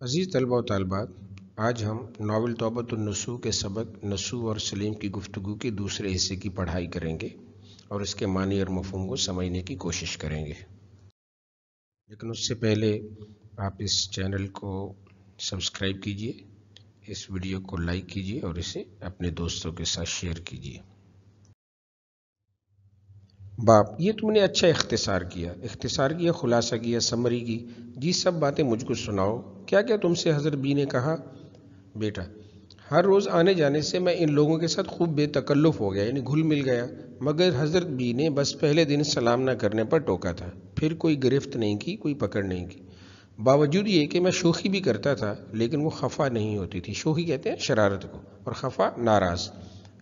عزیز طلبہ و طالبات، آج ہم ناول توبۃ النسوء کے سبق نسوء اور سلیم کی گفتگو کے دوسرے حصے کی پڑھائی کریں گے اور اس کے معنی اور مفہوم کو سمجھنے کی کوشش کریں گے۔ لیکن اس سے پہلے آپ اس چینل کو سبسکرائب کیجئے، اس ویڈیو کو لائک کیجئے اور اسے اپنے دوستوں کے ساتھ شیئر کیجئے۔ باپ، یہ تم نے اچھا اختصار کیا، خلاصہ کیا، سمری کی۔ جی سب باتیں مجھ کو سناؤ۔ کیا تم سے حضرت بی نے کہا؟ بیٹا، ہر روز آنے جانے سے میں ان لوگوں کے ساتھ خوب بے تکلف ہو گیا، یعنی گھل مل گیا، مگر حضرت بی نے بس پہلے دن سلام نہ کرنے پر ٹوکا تھا، پھر کوئی گرفت نہیں کی، کوئی پکڑ نہیں کی۔ باوجود یہ کہ میں شوخی بھی کرتا تھا لیکن وہ خفا نہیں ہوتی تھی۔ شوخی کہتے ہیں شرارت کو، اور خفا ناراض۔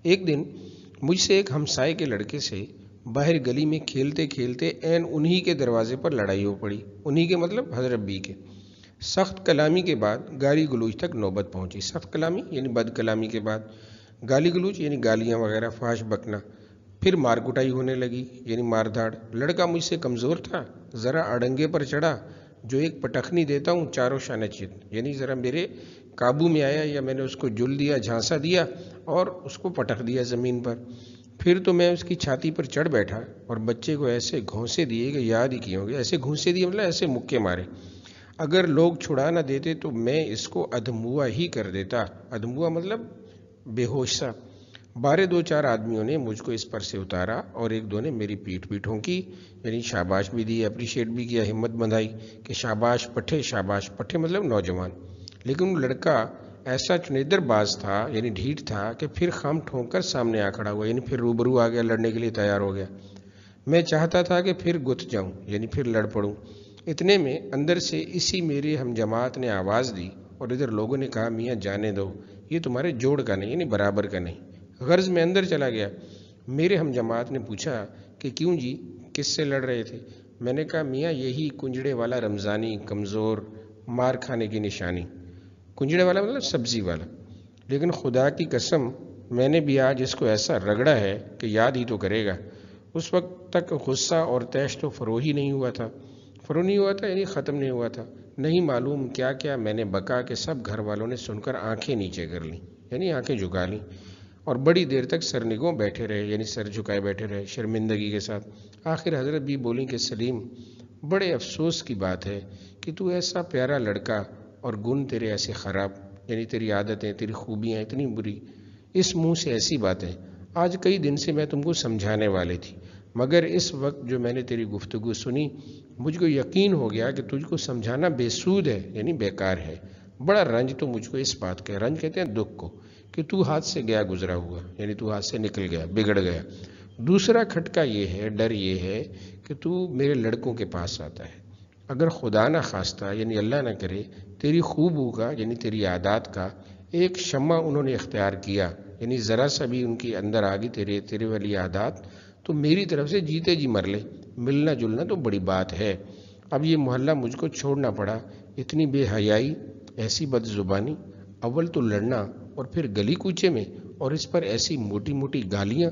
ایک دن مجھ سے ایک ہمسائے کے لڑکے سے باہر گلی میں کھیلتے کھیلتے عین انہی کے دروازے پر لڑائی ہو پڑی۔ انہی کے مطلب حضرت بی کے۔ سخت کلامی کے بعد گالی گلوچ تک نوبت پہنچی۔ سخت کلامی یعنی بد کلامی کے بعد گالی گلوچ یعنی گالیاں وغیرہ، فحش بکنا۔ پھر مار کٹائی ہونے لگی، یعنی مار دھاڑ۔ لڑکا مجھ سے کمزور تھا، ذرا اڑنگے پر چڑھا، جو ایک پٹخنی دیتا ہوں چاروں شانہ چت، یعنی ذرا میرے قابو میں آیا یا میں نے اس کو جل دیا، جھانسا دیا اور اس کو پٹخ دیا زمین پر۔ پھر تو میں اس کی چھاتی پر چڑھ بیٹھا اور بچے کو ایسے گھونسے دیے کہ یاد ہی کیے ہوں گے۔ ایسے گھونسے دیے مطلب ایسے مکے مارے، اگر لوگ چھڑا نہ دیتے تو میں اس کو ادھموا ہی کر دیتا۔ ادھموا مطلب بے ہوش سا۔ بارے دو چار آدمیوں نے مجھ کو اس پر سے اتارا اور ایک دو نے میری پیٹھ بھی ٹھونکی، یعنی شاباش بھی دی، اپریشیٹ بھی کیا، ہمت بندھائی کہ شاباش پٹھے، شاباش پٹھے مطلب نوجوان۔ لیکن وہ لڑکا ایسا چنیدر باز تھا، یعنی ڈھیٹ تھا، کہ پھر خم ٹھونک کر سامنے آ کھڑا ہوا، یعنی پھر روبرو آ گیا، لڑنے کے لیے تیار ہو گیا۔ میں چاہتا تھا کہ پھر گت جاؤں، یعنی پھر لڑ پڑوں۔ اتنے میں اندر سے اسی میرے ہم جماعت نے آواز دی اور ادھر لوگوں نے کہا میاں جانے دو، یہ تمہارے جوڑ کا نہیں، یعنی برابر کا نہیں۔ غرض میں اندر چلا گیا۔ میرے ہم جماعت نے پوچھا کہ کیوں جی، کس سے لڑ رہے تھے؟ میں نے کہا میاں یہی کنجڑے والا رمضانی کمزور، مار کھانے کی نشانی۔ کنجڑے والا مطلب سبزی والا۔ لیکن خدا کی قسم میں نے بھی آج اس کو ایسا رگڑا ہے کہ یاد ہی تو کرے گا۔ اس وقت تک غصہ اور طیش تو فروغ ہی نہیں ہوا تھا۔ فروغ نہیں ہوا تھا یعنی ختم نہیں ہوا تھا۔ نہیں معلوم کیا کیا میں نے بکا کہ سب گھر والوں نے سن کر آنکھیں نیچے کر لیں، یعنی آنکھیں جھکا لیں، اور بڑی دیر تک سرنگوں بیٹھے رہے، یعنی سر جھکائے بیٹھے رہے شرمندگی کے ساتھ۔ آخر حضرت بھی بولیں کہ سلیم، بڑے افسوس کی بات ہے کہ تو ایسا پیارا لڑکا اور گن تیرے ایسے خراب، یعنی تیری عادتیں، تیری خوبیاں اتنی بری، اس منہ سے ایسی باتیں۔ آج کئی دن سے میں تم کو سمجھانے والی تھی، مگر اس وقت جو میں نے تیری گفتگو سنی مجھ کو یقین ہو گیا کہ تجھ کو سمجھانا بے سود ہے، یعنی بیکار ہے۔ بڑا رنج تو مجھ کو اس بات کا، رنج کہتے ہیں دکھ کو، کہ تو ہاتھ سے گیا گزرا ہوا، یعنی تو ہاتھ سے نکل گیا، بگڑ گیا۔ دوسرا کھٹکا یہ ہے، ڈر یہ ہے کہ تو میرے لڑکوں کے پاس آتا ہے۔ اگر خدا نہ خواستہ، یعنی اللہ نہ کرے، تیری خوبو کا یعنی تیری عادات کا ایک شمع انہوں نے اختیار کیا، یعنی ذرا سا بھی ان کی اندر آگی تیرے والی عادات، تو میری طرف سے جیتے جی مر لے۔ ملنا جلنا تو بڑی بات ہے۔ اب یہ محلہ مجھ کو چھوڑنا پڑا، اتنی بے حیائی، ایسی بد زبانی، اول تو لڑنا اور پھر گلی کوچے میں، اور اس پر ایسی موٹی موٹی گالیاں۔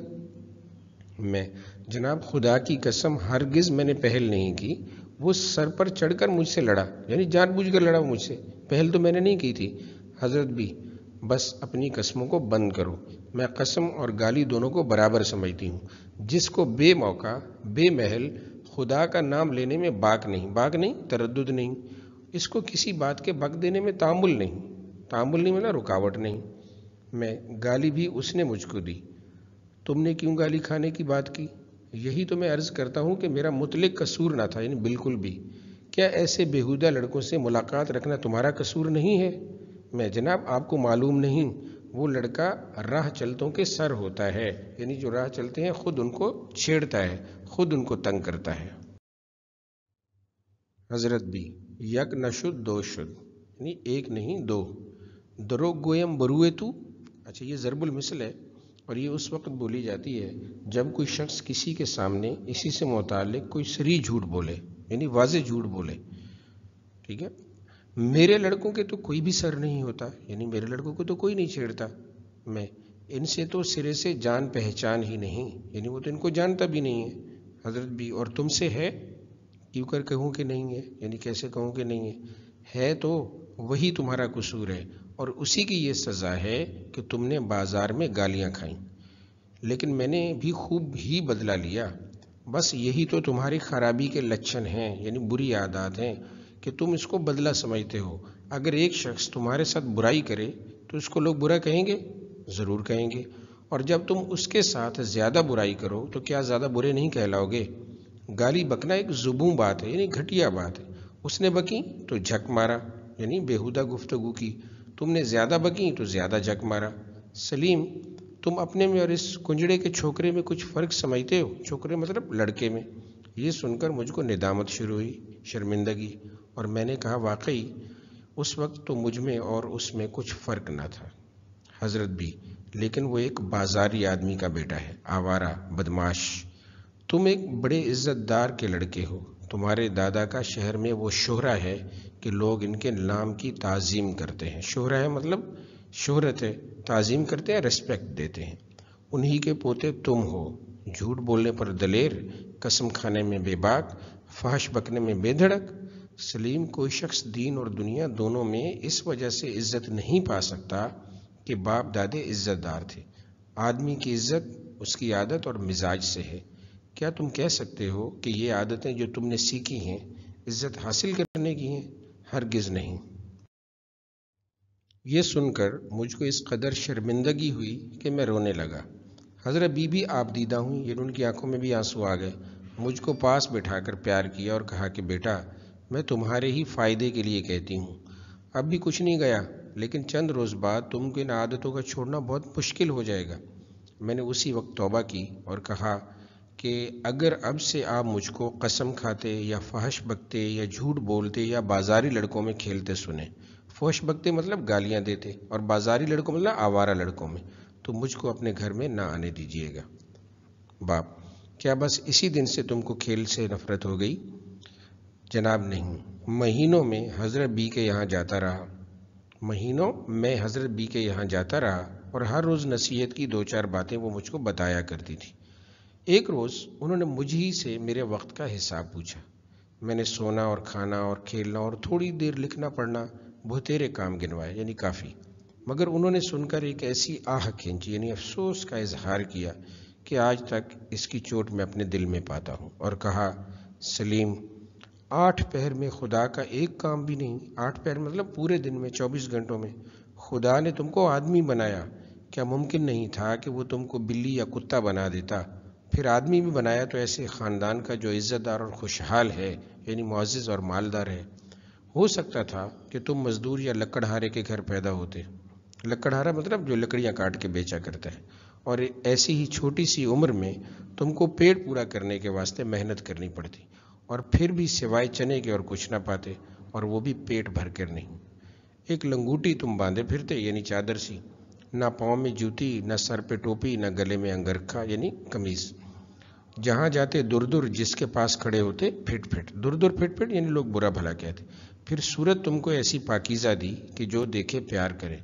میں جناب خدا کی قسم ہرگز میں نے پہل نہیں کی۔ وہ سر پر چڑھ کر مجھ سے لڑا، یعنی جان بوجھ کر لڑا مجھ سے، پہل تو میں نے نہیں کی تھی۔ حضرت بھی بس اپنی قسموں کو بند کرو۔ میں قسم اور گالی دونوں کو برابر سمجھتی ہوں۔ جس کو بے موقع، بے محل خدا کا نام لینے میں باک نہیں، تردد نہیں، اس کو کسی بات کے بک دینے میں تعامل نہیں مطلب رکاوٹ نہیں۔ میں گالی بھی اس نے مجھ کو دی۔ تم نے کیوں گالی کھانے کی بات کی؟ یہی تو میں عرض کرتا ہوں کہ میرا مطلق قصور نہ تھا، یعنی بالکل بھی۔ کیا ایسے بیہودہ لڑکوں سے ملاقات رکھنا تمہارا قصور نہیں ہے؟ میں جناب آپ کو معلوم نہیں، وہ لڑکا راہ چلتوں کے سر ہوتا ہے، یعنی جو راہ چلتے ہیں خود ان کو چھیڑتا ہے، خود ان کو تنگ کرتا ہے۔ حضرت بھی یک نشد دو شد، یعنی ایک نہیں دو۔ دروگ گویم بروئے تو، اچھا یہ ضرب المثل ہے، اور یہ اس وقت بولی جاتی ہے جب کوئی شخص کسی کے سامنے اسی سے متعلق کوئی صریح جھوٹ بولے، یعنی واضح جھوٹ بولے، ٹھیک ہے۔ میرے لڑکوں کے تو کوئی بھی سر نہیں ہوتا، یعنی میرے لڑکوں کو تو کوئی نہیں چھیڑتا۔ میں ان سے تو سرے سے جان پہچان ہی نہیں، یعنی وہ تو ان کو جانتا بھی نہیں ہے۔ حضرت بھی اور تم سے ہے؟ کیوں کر کہوں کہ نہیں ہے، یعنی کیسے کہوں کہ نہیں ہے؟ ہے تو وہی تمہارا قصور ہے، اور اسی کی یہ سزا ہے کہ تم نے بازار میں گالیاں کھائیں، لیکن میں نے بھی خوب ہی بدلہ لیا۔ بس یہی تو تمہاری خرابی کے لچھن ہیں، یعنی بری عادات ہیں، کہ تم اس کو بدلہ سمجھتے ہو۔ اگر ایک شخص تمہارے ساتھ برائی کرے تو اس کو لوگ برا کہیں گے؟ ضرور کہیں گے۔ اور جب تم اس کے ساتھ زیادہ برائی کرو تو کیا زیادہ برے نہیں کہلاؤ گے؟ گالی بکنا ایک زبوں بات ہے، یعنی گھٹیا بات ہے۔ اس نے بکی تو جھک مارا، یعنی بیہودہ گفتگو کی۔ تم نے زیادہ بکی تو زیادہ جھک مارا۔ سلیم، تم اپنے میں اور اس کنجڑے کے چھوکرے میں کچھ فرق سمجھتے ہو؟ چھوکرے مطلب لڑکے میں۔ یہ سن کر مجھ کو ندامت شروع ہوئی، شرمندگی، اور میں نے کہا واقعی اس وقت تو مجھ میں اور اس میں کچھ فرق نہ تھا حضرت بھی، لیکن وہ ایک بازاری آدمی کا بیٹا ہے، آوارہ، بدماش۔ تم ایک بڑے عزت دار کے لڑکے ہو، تمہارے دادا کا شہر میں وہ شہرہ ہے کہ لوگ ان کے نام کی تعظیم کرتے ہیں۔ شہرہ ہے مطلب شہرت ہے، تعظیم کرتے ہیں، ریسپیکٹ دیتے ہیں۔ انہی کے پوتے تم ہو، جھوٹ بولنے پر دلیر، قسم کھانے میں بے باک، فحش بکنے میں بے دھڑک۔ سلیم، کوئی شخص دین اور دنیا دونوں میں اس وجہ سے عزت نہیں پا سکتا کہ باپ دادے عزت دار تھے۔ آدمی کی عزت اس کی عادت اور مزاج سے ہے۔ کیا تم کہہ سکتے ہو کہ یہ عادتیں جو تم نے سیکھی ہیں عزت حاصل کرنے کی ہیں؟ ہرگز نہیں۔ یہ سن کر مجھ کو اس قدر شرمندگی ہوئی کہ میں رونے لگا۔ حضرت بی بی آپ دیدہ ہوئی، یہ ان کی آنکھوں میں بھی آنسو آ گئے۔ مجھ کو پاس بٹھا کر پیار کیا اور کہا کہ بیٹا، میں تمہارے ہی فائدے کے لیے کہتی ہوں۔ اب بھی کچھ نہیں گیا، لیکن چند روز بعد تم کو ان عادتوں کا چھوڑنا بہت مشکل ہو جائے گا۔ میں نے اسی وقت توبہ کی اور کہا کہ اگر اب سے آپ مجھ کو قسم کھاتے یا فحش بکتے یا جھوٹ بولتے یا بازاری لڑکوں میں کھیلتے سنیں، فحش بکتے مطلب گالیاں دیتے، اور بازاری لڑکوں مطلب آوارہ لڑکوں میں، تو مجھ کو اپنے گھر میں نہ آنے دیجیے گا۔ باپ، کیا بس اسی دن سے تم کو کھیل سے نفرت ہو گئی؟ جناب نہیں، مہینوں میں حضرت بی کے یہاں جاتا رہا، مہینوں میں حضرت بی کے یہاں جاتا رہا، اور ہر روز نصیحت کی دو چار باتیں وہ مجھ کو بتایا کرتی تھی۔ ایک روز انہوں نے مجھ ہی سے میرے وقت کا حساب پوچھا۔ میں نے سونا اور کھانا اور کھیلنا اور تھوڑی دیر لکھنا پڑھنا بہتیرے کام گنوائے، یعنی کافی، مگر انہوں نے سن کر ایک ایسی آہ کھینچی، یعنی افسوس کا اظہار کیا کہ آج تک اس کی چوٹ میں اپنے دل میں پاتا ہوں، اور کہا سلیم، 8 پہر میں خدا کا ایک کام بھی نہیں، 8 پہر مطلب پورے دن میں 24 گھنٹوں میں خدا نے تم کو آدمی بنایا، کیا ممکن نہیں تھا کہ وہ تم کو بلی یا کتا بنا دیتا؟ پھر آدمی بھی بنایا تو ایسے خاندان کا جو عزت دار اور خوشحال ہے، یعنی معزز اور مالدار ہے۔ ہو سکتا تھا کہ تم مزدور یا لکڑہارے کے گھر پیدا ہوتے۔ لکڑہارا مطلب جو لکڑیاں کاٹ کے بیچا کرتا ہے، اور ایسی ہی چھوٹی سی عمر میں تم کو پیٹ پورا کرنے کے واسطے محنت کرنی پڑتی، اور پھر بھی سوائے چنے کے اور کچھ نہ پاتے، اور وہ بھی پیٹ بھر کر نہیں۔ ایک لنگوٹی تم باندھے پھرتے، یعنی چادر سی، نہ پاؤں میں جوتی، نہ سر پہ ٹوپی، نہ گلے میں انگرکھا یعنی قمیض۔ جہاں جاتے دور دور جس کے پاس کھڑے ہوتے پھٹ پھٹ، دور دور پھٹ پھٹ یعنی لوگ برا بھلا کہتے۔ پھر صورت تم کو ایسی پاکیزہ دی کہ جو دیکھے پیار کرے۔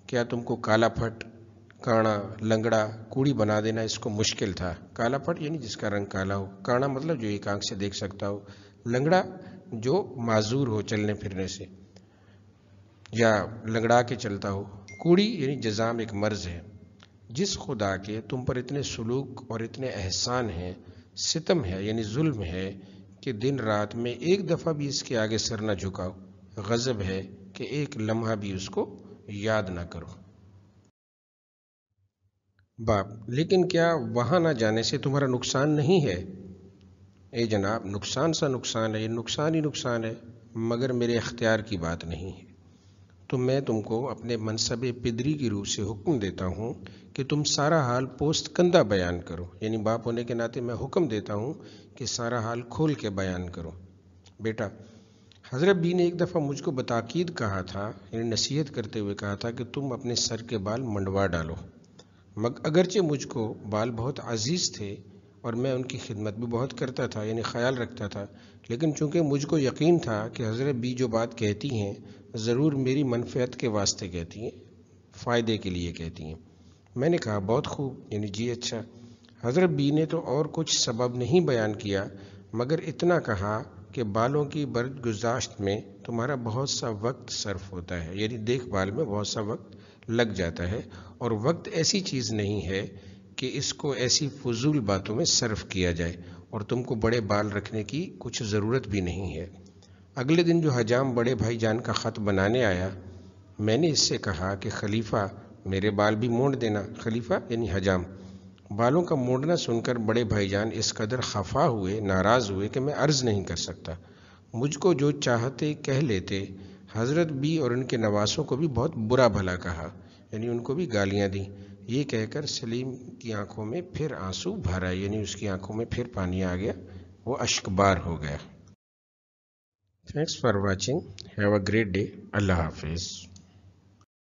کیا تم کو کالا پھٹ، کانا، لنگڑا، کوڑی بنا دینا اس کو مشکل تھا؟ کالا پھٹ یعنی جس کا رنگ کالا ہو، کانا مطلب جو ایک آنکھ سے دیکھ سکتا ہو، لنگڑا جو معذور ہو چلنے پھرنے سے یا لنگڑا کے چلتا ہو، کوڑی یعنی جزام ایک مرض ہے۔ جس خدا کے تم پر اتنے سلوک اور اتنے احسان ہیں، ستم ہے یعنی ظلم ہے کہ دن رات میں ایک دفعہ بھی اس کے آگے سر نہ جھکاؤ، غضب ہے کہ ایک لمحہ بھی اس کو یاد نہ کرو۔ باپ، لیکن کیا وہاں نہ جانے سے تمہارا نقصان نہیں ہے؟ اے جناب، نقصان سا نقصان ہے، یہ نقصان ہی نقصان ہے، مگر میرے اختیار کی بات نہیں ہے۔ تو میں تم کو اپنے منصب پدری کی روح سے حکم دیتا ہوں کہ تم سارا حال پوست کندہ بیان کرو، یعنی باپ ہونے کے ناطے میں حکم دیتا ہوں کہ سارا حال کھول کے بیان کرو۔ بیٹا، حضرت بی نے ایک دفعہ مجھ کو بتاکید کہا تھا، یعنی نصیحت کرتے ہوئے کہا تھا کہ تم اپنے سر کے بال منڈوا ڈالو۔ اگرچہ مجھ کو بال بہت عزیز تھے اور میں ان کی خدمت بھی بہت کرتا تھا، یعنی خیال رکھتا تھا، لیکن چونکہ مجھ کو یقین تھا کہ حضرت بی جو بات کہتی ہیں ضرور میری منفعت کے واسطے کہتی ہیں، فائدے کے لیے کہتی ہیں۔ میں نے کہا بہت خوب، یعنی جی اچھا۔ حضرت بی نے تو اور کچھ سبب نہیں بیان کیا، مگر اتنا کہا کہ بالوں کی برگزاشت میں تمہارا بہت سا وقت صرف ہوتا ہے، یعنی دیکھ بھال میں بہت سا وقت لگ جاتا ہے، اور وقت ایسی چیز نہیں ہے کہ اس کو ایسی فضول باتوں میں صرف کیا جائے، اور تم کو بڑے بال رکھنے کی کچھ ضرورت بھی نہیں ہے۔ اگلے دن جو حجام بڑے بھائی جان کا خط بنانے آیا، میں نے اس سے کہا کہ خلیفہ میرے بال بھی مونڈ دینا۔ خلیفہ یعنی حجام۔ بالوں کا مونڈنا سن کر بڑے بھائی جان اس قدر خفا ہوئے، ناراض ہوئے کہ میں عرض نہیں کر سکتا۔ مجھ کو جو چاہتے کہہ لیتے۔ حضرت بھی اور ان کے نواسوں کو بھی بہت برا بھلا کہا، یعنی ان کو بھی گالیاں دیں۔ یہ کہہ کر سلیم کی آنکھوں میں پھر آنسو بھر آئے، یعنی اس کی آنکھوں میں پھر پانی آ گیا، وہ اشکبار ہو گیا۔ Thanks for watching, have a great day, اللہ حافظ۔